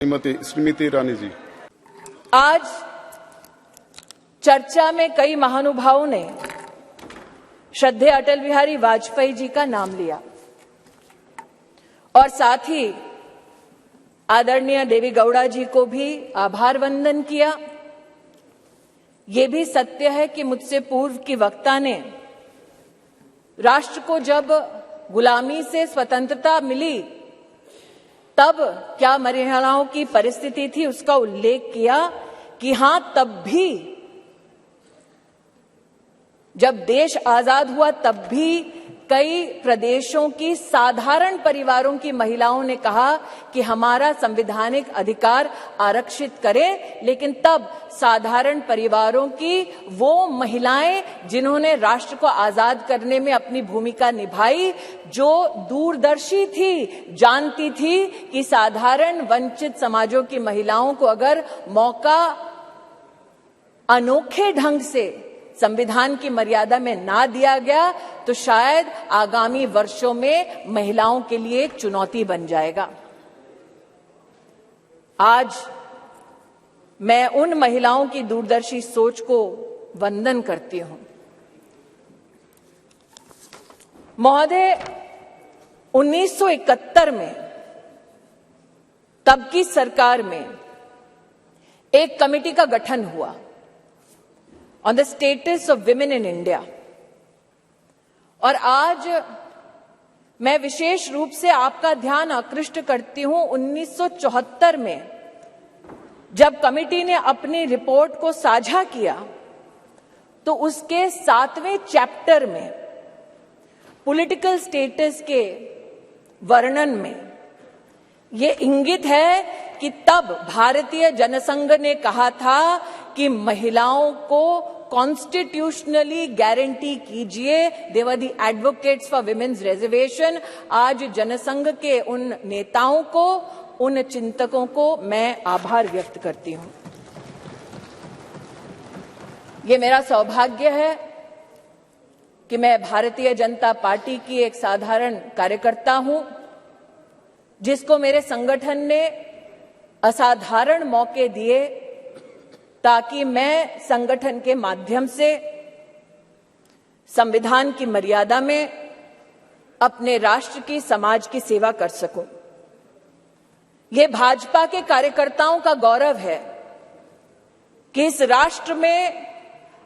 श्रीमती ईरानी जी, आज चर्चा में कई महानुभावों ने श्रद्धेय अटल बिहारी वाजपेयी जी का नाम लिया और साथ ही आदरणीय देवी गौड़ा जी को भी आभार वंदन किया। ये भी सत्य है कि मुझसे पूर्व की वक्ता ने राष्ट्र को जब गुलामी से स्वतंत्रता मिली तब क्या महिलाओं की परिस्थिति थी उसका उल्लेख किया कि हां, तब भी जब देश आजाद हुआ तब भी कई प्रदेशों की साधारण परिवारों की महिलाओं ने कहा कि हमारा संवैधानिक अधिकार आरक्षित करें, लेकिन तब साधारण परिवारों की वो महिलाएं जिन्होंने राष्ट्र को आजाद करने में अपनी भूमिका निभाई, जो दूरदर्शी थी, जानती थी कि साधारण वंचित समाजों की महिलाओं को अगर मौका अनोखे ढंग से संविधान की मर्यादा में ना दिया गया तो शायद आगामी वर्षों में महिलाओं के लिए चुनौती बन जाएगा। आज मैं उन महिलाओं की दूरदर्शी सोच को वंदन करती हूं। महोदय, 1971 में तब की सरकार में एक कमेटी का गठन हुआ on the status of women in India। और आज मैं विशेष रूप से आपका ध्यान आकृष्ट करती हूं 1974 में जब कमेटी ने अपनी रिपोर्ट को साझा किया तो उसके 7वें चैप्टर में पॉलिटिकल स्टेटस के वर्णन में ये इंगित है कि तब भारतीय जनसंघ ने कहा था कि महिलाओं को कॉन्स्टिट्यूशनली गारंटी कीजिए। They were the advocates for women's reservation. आज जनसंघ के उन नेताओं को, उन चिंतकों को मैं आभार व्यक्त करती हूं। ये मेरा सौभाग्य है कि मैं भारतीय जनता पार्टी की एक साधारण कार्यकर्ता हूं, जिसको मेरे संगठन ने असाधारण मौके दिए ताकि मैं संगठन के माध्यम से संविधान की मर्यादा में अपने राष्ट्र की, समाज की सेवा कर सकूं। यह भाजपा के कार्यकर्ताओं का गौरव है कि इस राष्ट्र में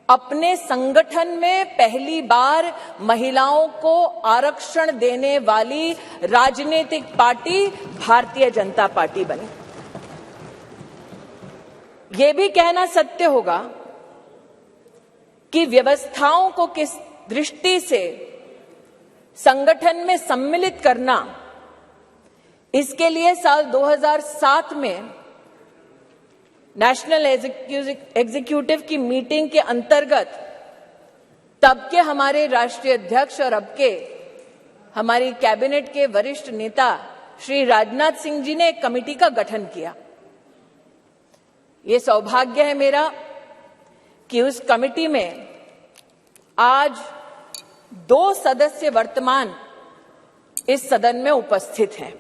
अपने संगठन में पहली बार महिलाओं को आरक्षण देने वाली राजनीतिक पार्टी भारतीय जनता पार्टी बनी। ये भी कहना सत्य होगा कि व्यवस्थाओं को किस दृष्टि से संगठन में सम्मिलित करना, इसके लिए साल 2007 में नेशनल एग्जीक्यूटिव की मीटिंग के अंतर्गत तब के हमारे राष्ट्रीय अध्यक्ष और अब के हमारी कैबिनेट के वरिष्ठ नेता श्री राजनाथ सिंह जी ने एक कमेटी का गठन किया। ये सौभाग्य है मेरा कि उस कमेटी में आज 2 सदस्य वर्तमान इस सदन में उपस्थित हैं।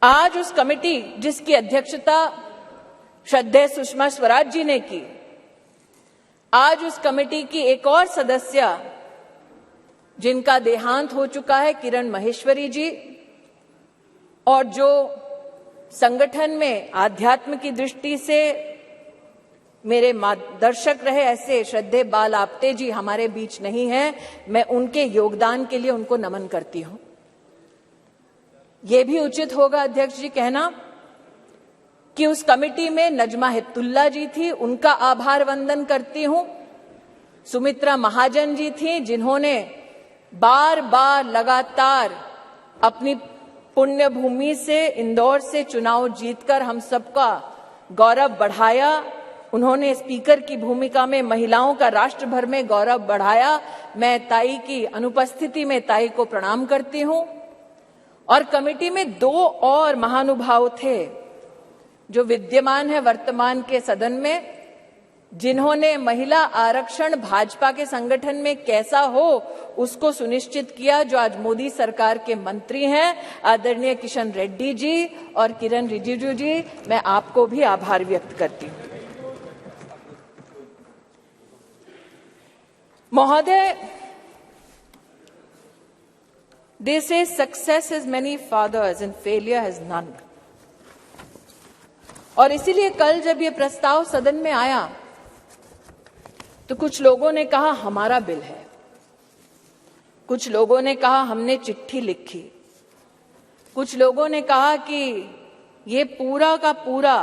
आज उस कमेटी जिसकी अध्यक्षता श्रद्धेय सुषमा स्वराज जी ने की, आज उस कमेटी की एक और सदस्य जिनका देहांत हो चुका है, किरण महेश्वरी जी, और जो संगठन में आध्यात्म की दृष्टि से मेरे मार्गदर्शक रहे, ऐसे श्रद्धेय बाल आपटे जी हमारे बीच नहीं हैं। मैं उनके योगदान के लिए उनको नमन करती हूं। यह भी उचित होगा अध्यक्ष जी कहना कि उस कमेटी में नजमा हिप्तुल्ला जी थी, उनका आभार वंदन करती हूं। सुमित्रा महाजन जी थी, जिन्होंने बार बार लगातार अपनी पुण्य भूमि से, इंदौर से चुनाव जीतकर हम सबका गौरव बढ़ाया। उन्होंने स्पीकर की भूमिका में महिलाओं का राष्ट्र भर में गौरव बढ़ाया। मैं ताई की अनुपस्थिति में ताई को प्रणाम करती हूं। और कमेटी में 2 और महानुभाव थे जो विद्यमान है वर्तमान के सदन में, जिन्होंने महिला आरक्षण भाजपा के संगठन में कैसा हो उसको सुनिश्चित किया, जो आज मोदी सरकार के मंत्री हैं, आदरणीय किशन रेड्डी जी और किरण रिजिजू जी, मैं आपको भी आभार व्यक्त करती हूं। महोदय, they say success has many fathers and failure has none. और इसीलिए कल जब ये प्रस्ताव सदन में आया तो कुछ लोगों ने कहा हमारा बिल है, कुछ लोगों ने कहा हमने चिट्ठी लिखी, कुछ लोगों ने कहा कि ये पूरा का पूरा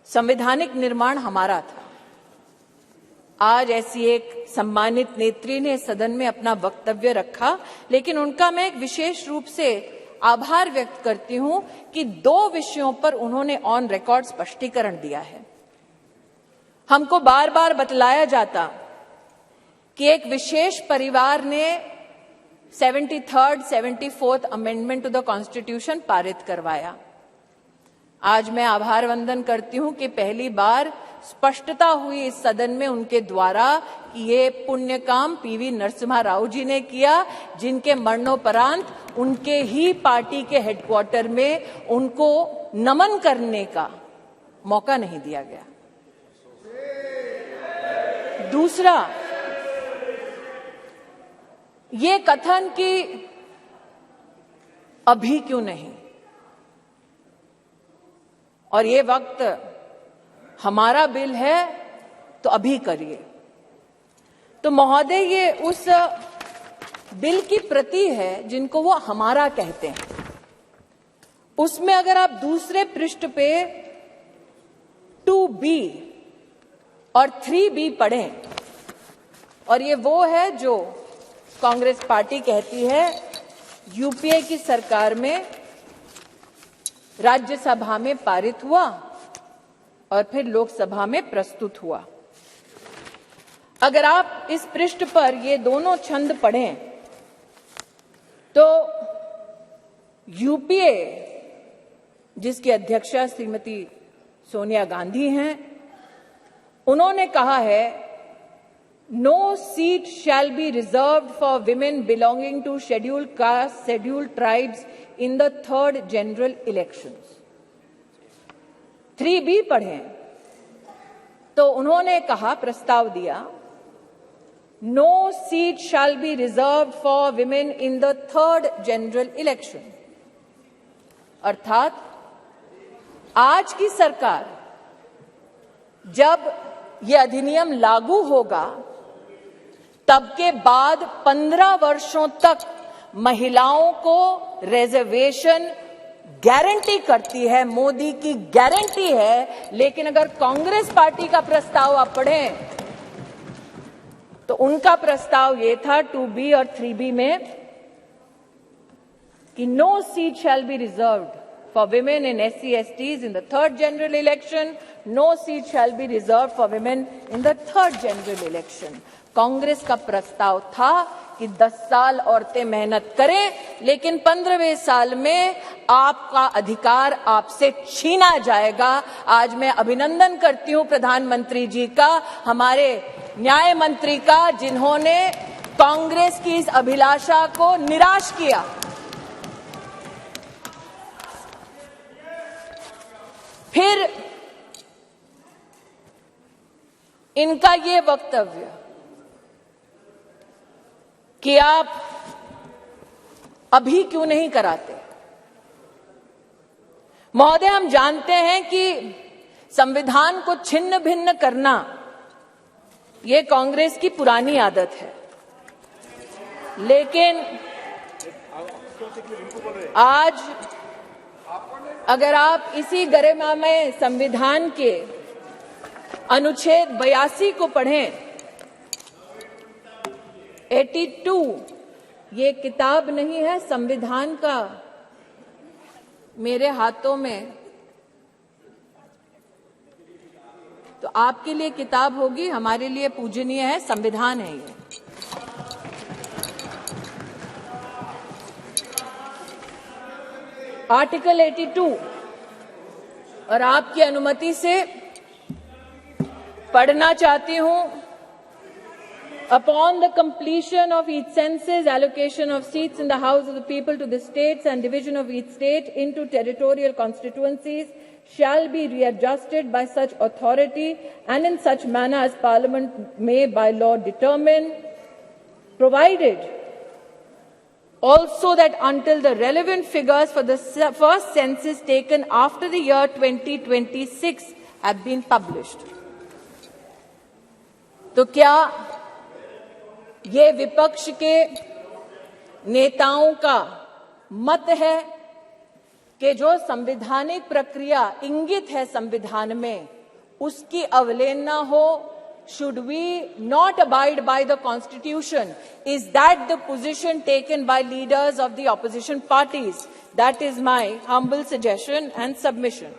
संवैधानिक निर्माण हमारा था। आज ऐसी एक सम्मानित नेत्री ने सदन में अपना वक्तव्य रखा, लेकिन उनका मैं एक विशेष रूप से आभार व्यक्त करती हूं कि 2 विषयों पर उन्होंने ऑन रिकॉर्ड स्पष्टीकरण दिया है। हमको बार बार बतलाया जाता कि एक विशेष परिवार ने 73rd, 74th amendment to the constitution पारित करवाया। आज मैं आभार वंदन करती हूं कि पहली बार स्पष्टता हुई इस सदन में उनके द्वारा कि ये पुण्य काम पीवी नरसिम्हा राव जी ने किया, जिनके मरणोपरांत उनके ही पार्टी के हेडक्वार्टर में उनको नमन करने का मौका नहीं दिया गया। दूसरा, ये कथन कि अभी क्यों नहीं और ये वक्त हमारा बिल है तो अभी करिए। तो महोदय, ये उस बिल की प्रति है जिनको वो हमारा कहते हैं। उसमें अगर आप दूसरे पृष्ठ पे 2B और 3B पढ़ें, और ये वो है जो कांग्रेस पार्टी कहती है यूपीए की सरकार में राज्यसभा में पारित हुआ और फिर लोकसभा में प्रस्तुत हुआ। अगर आप इस पृष्ठ पर ये दोनों छंद पढ़ें तो यूपीए, जिसकी अध्यक्षा श्रीमती सोनिया गांधी हैं, उन्होंने कहा है no seat shall be reserved for women belonging to scheduled caste, scheduled tribes in the 3rd general elections. 3B पढ़ें तो उन्होंने कहा, प्रस्ताव दिया, no seat shall be reserved for women in the 3rd general election. अर्थात आज की सरकार जब ये अधिनियम लागू होगा तब के बाद 15 वर्षों तक महिलाओं को रिजर्वेशन गारंटी करती है, मोदी की गारंटी है। लेकिन अगर कांग्रेस पार्टी का प्रस्ताव आप पढ़ें तो उनका प्रस्ताव ये था 2B और 3B में कि no seat shall be reserved for women and SC/STs in the 3rd general election, no seat shall be reserved for women in the 3rd general election. Congress का प्रस्ताव था कि 10 साल औरतें मेहनत करें, लेकिन 15वें साल में आपका अधिकार आपसे छीना जाएगा। आज मैं अभिनंदन करती हूं प्रधानमंत्री जी का, हमारे न्याय मंत्री का, जिन्होंने कांग्रेस की इस अभिलाषा को निराश किया। फिर इनका ये वक्तव्य कि आप अभी क्यों नहीं कराते। महोदय, हम जानते हैं कि संविधान को छिन्न भिन्न करना ये कांग्रेस की पुरानी आदत है, लेकिन आज अगर आप इसी गरिमामय संविधान के अनुच्छेद 82 को पढ़ें, 82, ये किताब नहीं है संविधान का, मेरे हाथों में, तो आपके लिए किताब होगी, हमारे लिए पूजनीय है, संविधान है ये। आर्टिकल 82 और आपकी अनुमति से पढ़ना चाहती हूं। Upon the completion of each census, allocation of seats in the House of the People to the states and division of each state into territorial constituencies shall be readjusted by such authority and in such manner as Parliament may by law determine, provided also that until the relevant figures for the first census taken after the year 2026 have been published. तो क्या ये विपक्ष के नेताओं का मत है कि जो संवैधानिक प्रक्रिया इंगित है संविधान में उसकी अवहेलना हो? Should we not abide by the Constitution? Is that the position taken by leaders of the opposition parties? That is my humble suggestion and submission.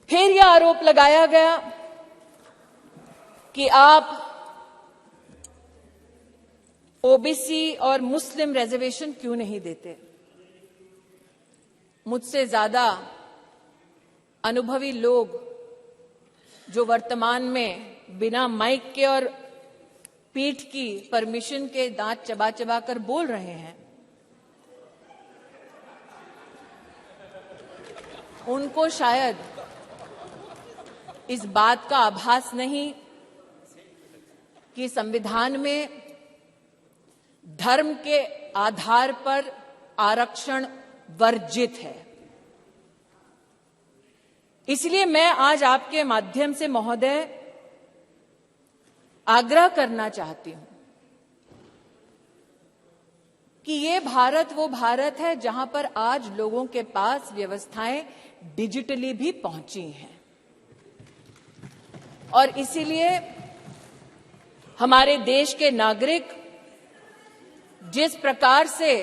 फिर यह आरोप लगाया गया कि आप ओबीसी और मुस्लिम रिजर्वेशन क्यों नहीं देते? मुझसे ज्यादा अनुभवी लोग जो वर्तमान में बिना माइक के और पीठ की परमिशन के दांत चबा चबा कर बोल रहे हैं, उनको शायद इस बात का आभास नहीं कि संविधान में धर्म के आधार पर आरक्षण वर्जित है। इसलिए मैं आज आपके माध्यम से महोदय आग्रह करना चाहती हूं कि ये भारत वो भारत है जहां पर आज लोगों के पास व्यवस्थाएं डिजिटली भी पहुंची हैं और इसीलिए हमारे देश के नागरिक जिस प्रकार से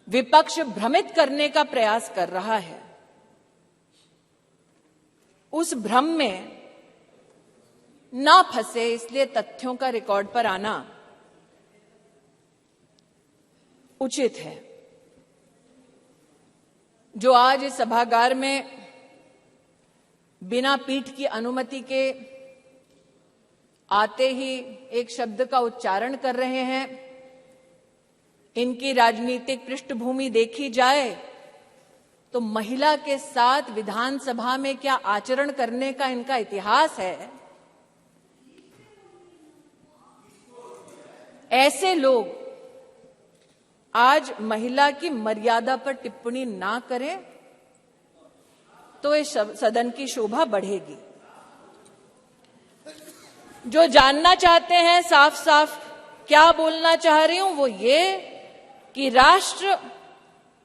विपक्ष भ्रमित करने का प्रयास कर रहा है, उस भ्रम में ना फंसे, इसलिए तथ्यों का रिकॉर्ड पर आना उचित है। जो आज इस सभागार में बिना पीठ की अनुमति के आते ही एक शब्द का उच्चारण कर रहे हैं, इनकी राजनीतिक पृष्ठभूमि देखी जाए तो महिला के साथ विधानसभा में क्या आचरण करने का इनका इतिहास है। ऐसे लोग आज महिला की मर्यादा पर टिप्पणी ना करें तो इस सदन की शोभा बढ़ेगी। जो जानना चाहते हैं साफ साफ क्या बोलना चाह रही हूं, वो ये कि राष्ट्र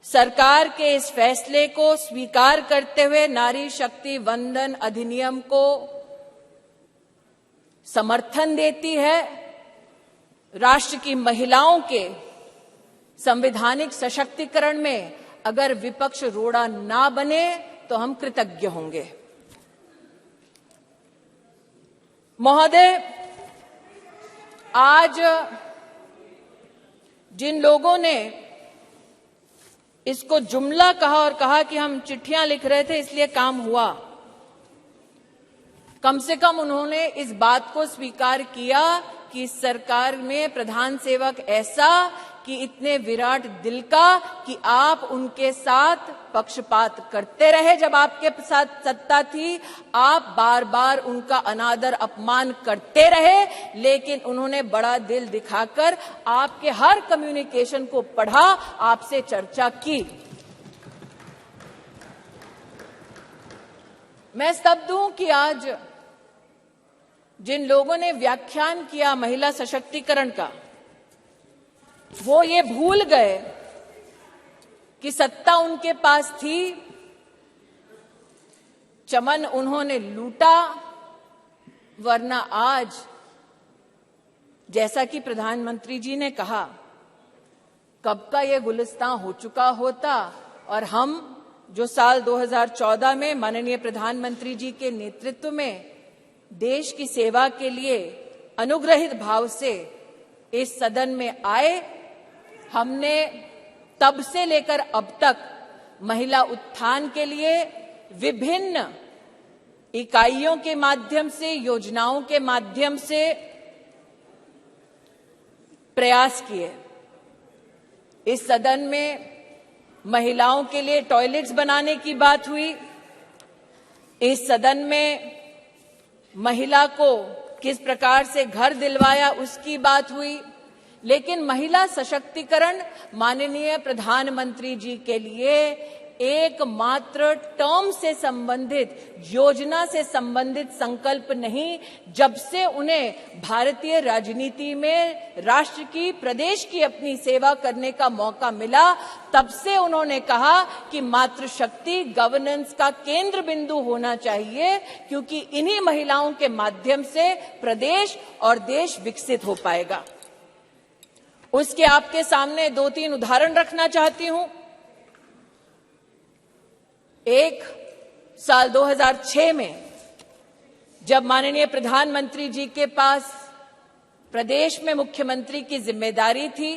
सरकार के इस फैसले को स्वीकार करते हुए नारी शक्ति वंदन अधिनियम को समर्थन देती है। राष्ट्र की महिलाओं के संवैधानिक सशक्तिकरण में अगर विपक्ष रोड़ा ना बने तो हम कृतज्ञ होंगे। महोदय, आज जिन लोगों ने इसको जुमला कहा और कहा कि हम चिट्ठियां लिख रहे थे इसलिए काम हुआ, कम से कम उन्होंने इस बात को स्वीकार किया कि सरकार में प्रधान सेवक ऐसा कि इतने विराट दिल का कि आप उनके साथ पक्षपात करते रहे। जब आपके साथ सत्ता थी आप बार बार उनका अनादर अपमान करते रहे, लेकिन उन्होंने बड़ा दिल दिखाकर आपके हर कम्युनिकेशन को पढ़ा, आपसे चर्चा की। मैं स्तब्ध हूं कि आज जिन लोगों ने व्याख्यान किया महिला सशक्तिकरण का, वो ये भूल गए कि सत्ता उनके पास थी, चमन उन्होंने लूटा, वरना आज जैसा कि प्रधानमंत्री जी ने कहा कब का ये गुलिस्तां हो चुका होता और हम जो साल 2014 में माननीय प्रधानमंत्री जी के नेतृत्व में देश की सेवा के लिए अनुग्रहित भाव से इस सदन में आए, हमने तब से लेकर अब तक महिला उत्थान के लिए विभिन्न इकाइयों के माध्यम से, योजनाओं के माध्यम से प्रयास किए। इस सदन में महिलाओं के लिए टॉयलेट्स बनाने की बात हुई। इस सदन में महिला को किस प्रकार से घर दिलवाया उसकी बात हुई। लेकिन महिला सशक्तिकरण माननीय प्रधानमंत्री जी के लिए एकमात्र टर्म से संबंधित, योजना से संबंधित संकल्प नहीं। जब से उन्हें भारतीय राजनीति में राष्ट्र की, प्रदेश की अपनी सेवा करने का मौका मिला, तब से उन्होंने कहा कि मातृशक्ति गवर्नेंस का केंद्र बिंदु होना चाहिए, क्योंकि इन्हीं महिलाओं के माध्यम से प्रदेश और देश विकसित हो पाएगा। उसके आपके सामने 2-3 उदाहरण रखना चाहती हूं। एक, साल 2006 में जब माननीय प्रधानमंत्री जी के पास प्रदेश में मुख्यमंत्री की जिम्मेदारी थी,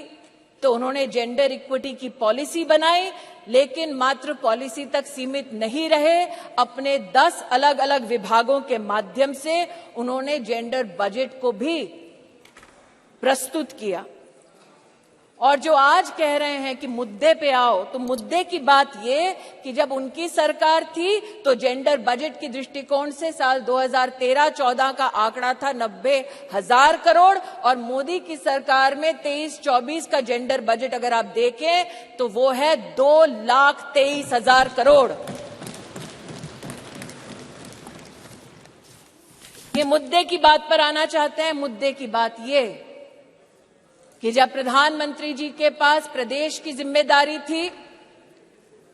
तो उन्होंने जेंडर इक्विटी की पॉलिसी बनाई, लेकिन मात्र पॉलिसी तक सीमित नहीं रहे। अपने 10 अलग अलग विभागों के माध्यम से उन्होंने जेंडर बजट को भी प्रस्तुत किया। और जो आज कह रहे हैं कि मुद्दे पे आओ, तो मुद्दे की बात ये कि जब उनकी सरकार थी तो जेंडर बजट की दृष्टिकोण से साल 2013-14 का आंकड़ा था 90,000 करोड़, और मोदी की सरकार में 23-24 का जेंडर बजट अगर आप देखें तो वो है 2,23,000 करोड़। ये मुद्दे की बात पर आना चाहते हैं। मुद्दे की बात ये कि जब प्रधानमंत्री जी के पास प्रदेश की जिम्मेदारी थी,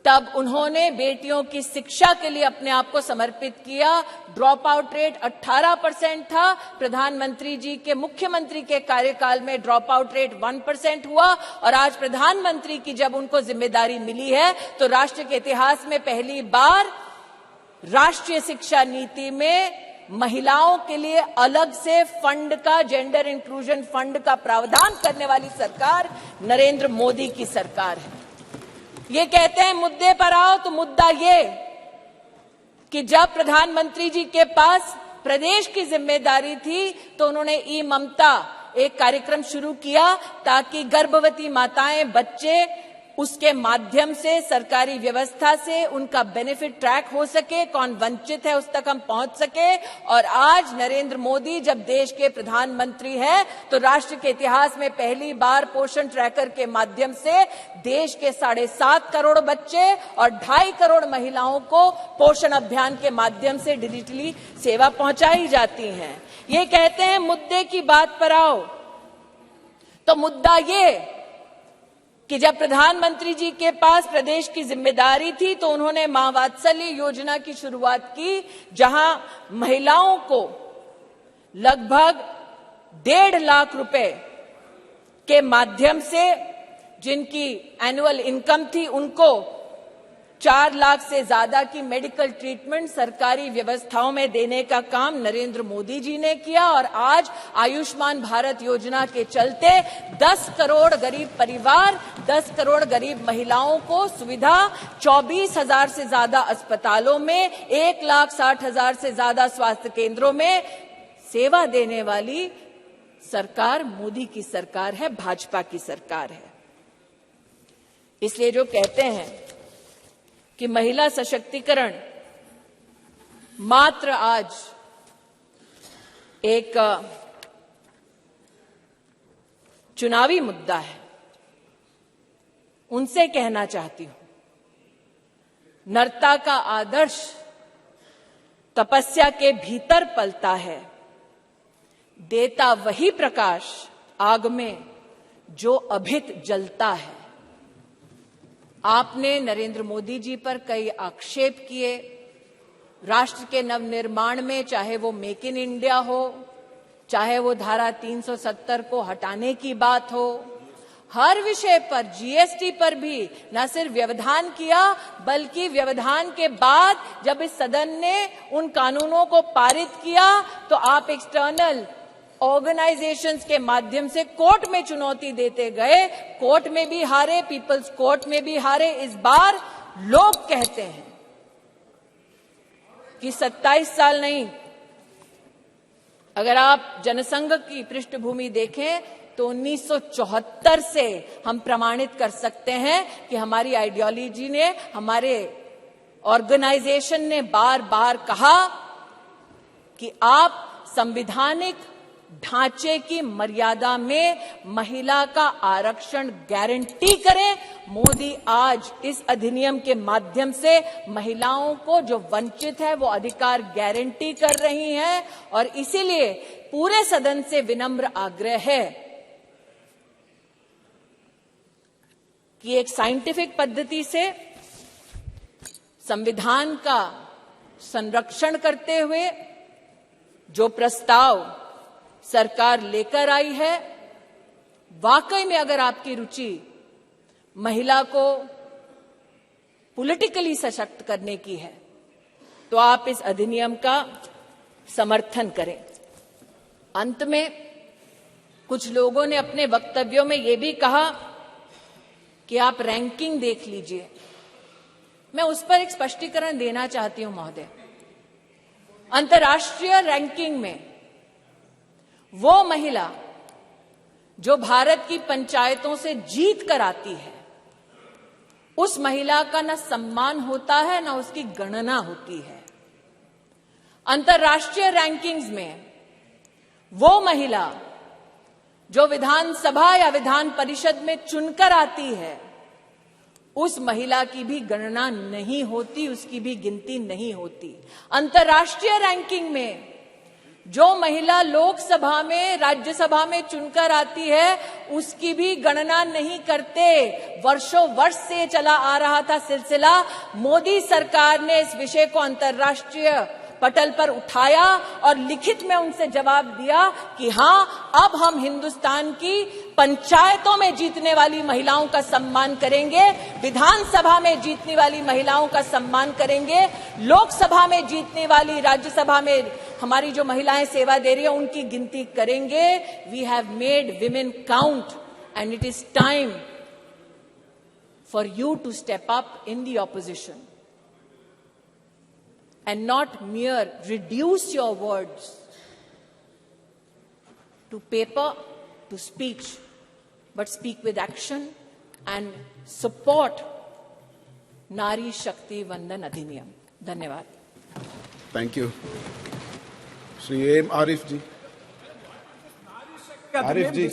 तब उन्होंने बेटियों की शिक्षा के लिए अपने आप को समर्पित किया। ड्रॉप आउट रेट 18% था। प्रधानमंत्री जी के, मुख्यमंत्री के कार्यकाल में ड्रॉप आउट रेट 1% हुआ। और आज प्रधानमंत्री की जब उनको जिम्मेदारी मिली है, तो राष्ट्र के इतिहास में पहली बार राष्ट्रीय शिक्षा नीति में महिलाओं के लिए अलग से फंड का, जेंडर इंक्लूजन फंड का प्रावधान करने वाली सरकार नरेंद्र मोदी की सरकार है। ये कहते हैं मुद्दे पर आओ, तो मुद्दा ये कि जब प्रधानमंत्री जी के पास प्रदेश की जिम्मेदारी थी, तो उन्होंने ई ममता एक कार्यक्रम शुरू किया, ताकि गर्भवती माताएं, बच्चे, उसके माध्यम से सरकारी व्यवस्था से उनका बेनिफिट ट्रैक हो सके, कौन वंचित है उस तक हम पहुंच सके। और आज नरेंद्र मोदी जब देश के प्रधानमंत्री हैं, तो राष्ट्र के इतिहास में पहली बार पोषण ट्रैकर के माध्यम से देश के 7.5 करोड़ बच्चे और 2.5 करोड़ महिलाओं को पोषण अभियान के माध्यम से डिजिटली सेवा पहुंचाई जाती है। ये कहते हैं मुद्दे की बात पर आओ, तो मुद्दा ये कि जब प्रधानमंत्री जी के पास प्रदेश की जिम्मेदारी थी, तो उन्होंने मां वात्सल्य योजना की शुरुआत की, जहां महिलाओं को लगभग 1.5 लाख रुपए के माध्यम से, जिनकी एनुअल इनकम थी, उनको 4 लाख से ज्यादा की मेडिकल ट्रीटमेंट सरकारी व्यवस्थाओं में देने का काम नरेंद्र मोदी जी ने किया। और आज आयुष्मान भारत योजना के चलते 10 करोड़ गरीब परिवार, 10 करोड़ गरीब महिलाओं को सुविधा, 24,000 से ज्यादा अस्पतालों में, 1,60,000 से ज्यादा स्वास्थ्य केंद्रों में सेवा देने वाली सरकार मोदी की सरकार है, भाजपा की सरकार है। इसलिए जो कहते हैं कि महिला सशक्तिकरण मात्र आज एक चुनावी मुद्दा है, उनसे कहना चाहती हूं, नरता का आदर्श तपस्या के भीतर पलता है, देता वही प्रकाश आग में जो अभित जलता है। आपने नरेंद्र मोदी जी पर कई आक्षेप किए। राष्ट्र के नवनिर्माण में, चाहे वो मेक इन इंडिया हो, चाहे वो धारा 370 को हटाने की बात हो, हर विषय पर, जीएसटी पर भी न सिर्फ व्यवधान किया, बल्कि व्यवधान के बाद जब इस सदन ने उन कानूनों को पारित किया, तो आप एक्सटर्नल ऑर्गेनाइजेशंस के माध्यम से कोर्ट में चुनौती देते गए। कोर्ट में भी हारे, पीपल्स कोर्ट में भी हारे। इस बार लोग कहते हैं कि 27 साल नहीं, अगर आप जनसंघ की पृष्ठभूमि देखें तो 1974 से हम प्रमाणित कर सकते हैं कि हमारी आइडियोलॉजी ने, हमारे ऑर्गेनाइजेशन ने बार बार कहा कि आप संवैधानिक ढांचे की मर्यादा में महिला का आरक्षण गारंटी करें। मोदी आज इस अधिनियम के माध्यम से महिलाओं को जो वंचित है वो अधिकार गारंटी कर रही हैं, और इसीलिए पूरे सदन से विनम्र आग्रह है कि एक साइंटिफिक पद्धति से संविधान का संरक्षण करते हुए जो प्रस्ताव सरकार लेकर आई है, वाकई में अगर आपकी रुचि महिला को पॉलिटिकली सशक्त करने की है तो आप इस अधिनियम का समर्थन करें। अंत में कुछ लोगों ने अपने वक्तव्यों में यह भी कहा कि आप रैंकिंग देख लीजिए। मैं उस पर एक स्पष्टीकरण देना चाहती हूं महोदय। अंतर्राष्ट्रीय रैंकिंग में वो महिला जो भारत की पंचायतों से जीत कर आती है, उस महिला का न सम्मान होता है न उसकी गणना होती है। अंतर्राष्ट्रीय रैंकिंग्स में वो महिला जो विधानसभा या विधान परिषद में चुनकर आती है, उस महिला की भी गणना नहीं होती, उसकी भी गिनती नहीं होती। अंतर्राष्ट्रीय रैंकिंग में जो महिला लोकसभा में, राज्यसभा में चुनकर आती है, उसकी भी गणना नहीं करते। वर्षों वर्ष से चला आ रहा था सिलसिला। मोदी सरकार ने इस विषय को अंतर्राष्ट्रीय पटल पर उठाया और लिखित में उनसे जवाब दिया कि हां, अब हम हिंदुस्तान की पंचायतों में जीतने वाली महिलाओं का सम्मान करेंगे, विधानसभा में जीतने वाली महिलाओं का सम्मान करेंगे, लोकसभा में जीतने वाली, राज्यसभा में हमारी जो महिलाएं सेवा दे रही है उनकी गिनती करेंगे। We have made women count and it is time for you to step up in the opposition and not mere reduce your words to paper, to speech, but speak with action and support Nari Shakti Vandan Adhiniyam. धन्यवाद. Thank you. Shri A. M. Arif ji. Arif ji.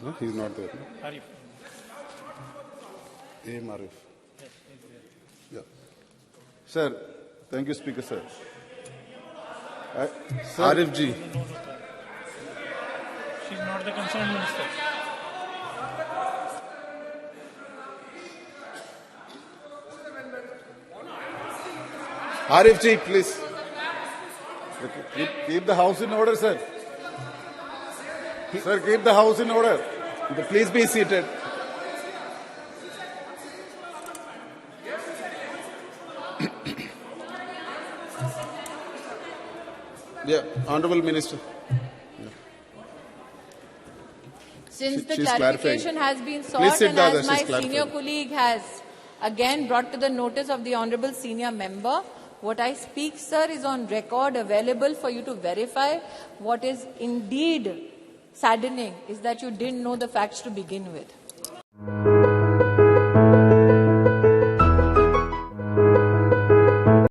No, he's not there. Arif. A. M. Arif. Yeah. Sir, thank you, Speaker, sir. Sir. Arif ji. She's not the concerned minister. Arif ji, please. Keep the house in order, sir. Sir, keep the house in order. Please be seated. Yeah, Honorable Minister. Since the She's clarification clarifying. has been sought, and Dada, as my she's clarifying. senior colleague has again brought to the notice of the Honorable Senior Member, what I speak, sir, is on record, available for you to verify. What is indeed saddening is that you didn't know the facts to begin with.